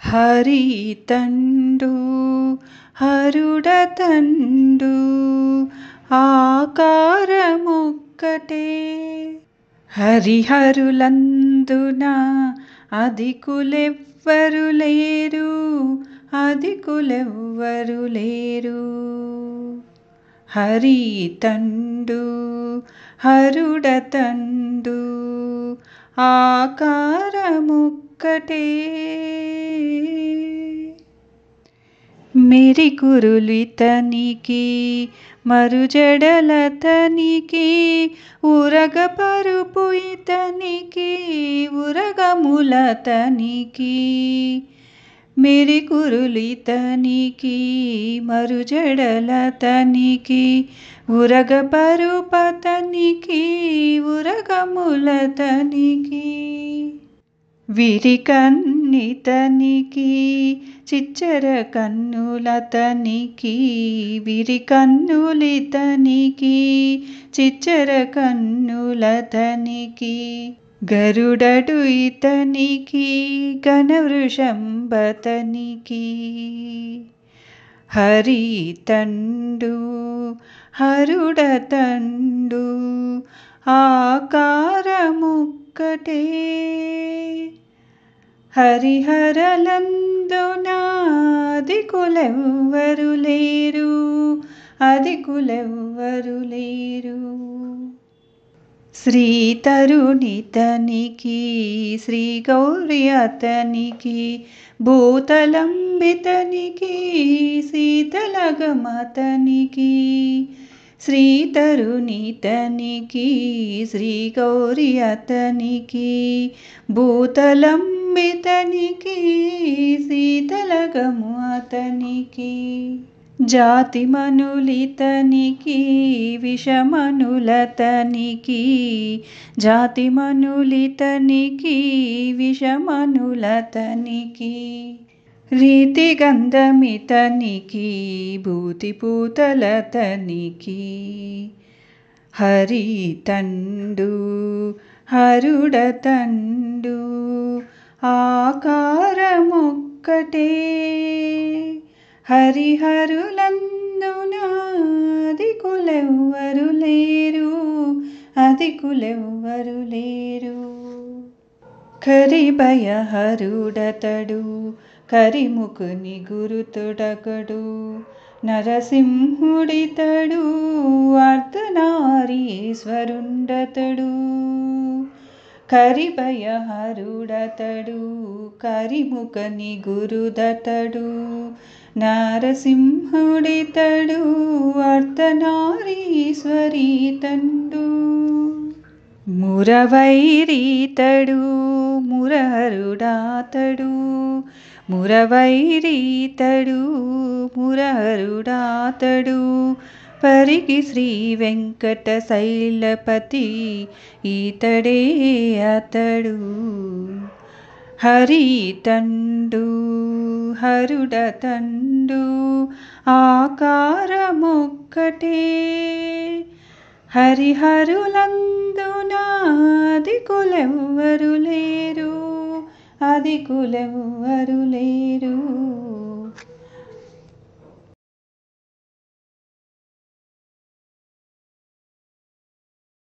హరితండు హరుడతండు ఆకారమొక్కటే. హరిహరులందున అధికులెవ్వరు లేరు, అధికులెవ్వరు లేరు. హరితండు హరుడతండు ఆకారమొక్కటే. మెరికురులితనికి మరుజడలతనికి ఉరగపరుపు ఇతనికి ఉరగములతనికి. మెరికురులితనికి మరుజడలతనికి ఉరగపరుపతనికి ఉరగములతనికి. విరికన్నితనికి చిచ్చర కన్నులతనికి విరికన్నులితనికి చిచ్చర కన్నులతనికి. గరుడడు ఇతనికి ఘనవృషంబతనికి. హరితండు హరుడతండు ఆకారమొక్కటే. హరిహరలందున అధికులెవ్వరు లేరు, అధికులెవ్వరు లేరు. శ్రీతరునితనికి శ్రీగౌరి అతనికి భూతలంబితనికి శీతలగమతనికి. శ్రీతరునితనికి శ్రీగౌరి అతనికి భూతలంబితనికి శీతలగము అతనికి. జాతిమనులితనికి విషమనులతనికి జాతిమనులితనికి విషమనులతనికి. రీతిగంధమితనికి భూతిపూతలతనికి. హరితండు హరుడతండు ఆకారమొక్కటే. హరిహరులందున అధికులెవ్వరు లేరు, అధికులెవ్వరు లేరు. కరిభయహరుడతడు కరిముఖుని గురుతుడకడు. నరసింహుడితడు అర్ధనారీశ్వరుండతడు. కరిభయహరుడతడు కరిముఖని గురుదతడు. నరసింహుడితడు అర్ధనారీశ్వరీతండు. మురవైరీతడు మురహరుడాతడు. మురవైరీతడు మురహరుడాతడు. పరికి శ్రీ వెంకట శైలపతి ఈతడే అతడు. హరితండు హరుడతండు ఆకారమొక్కటే. హరిహరులందున అధికులెవ్వరు లేరు, అధికులెవ్వరు లేరు.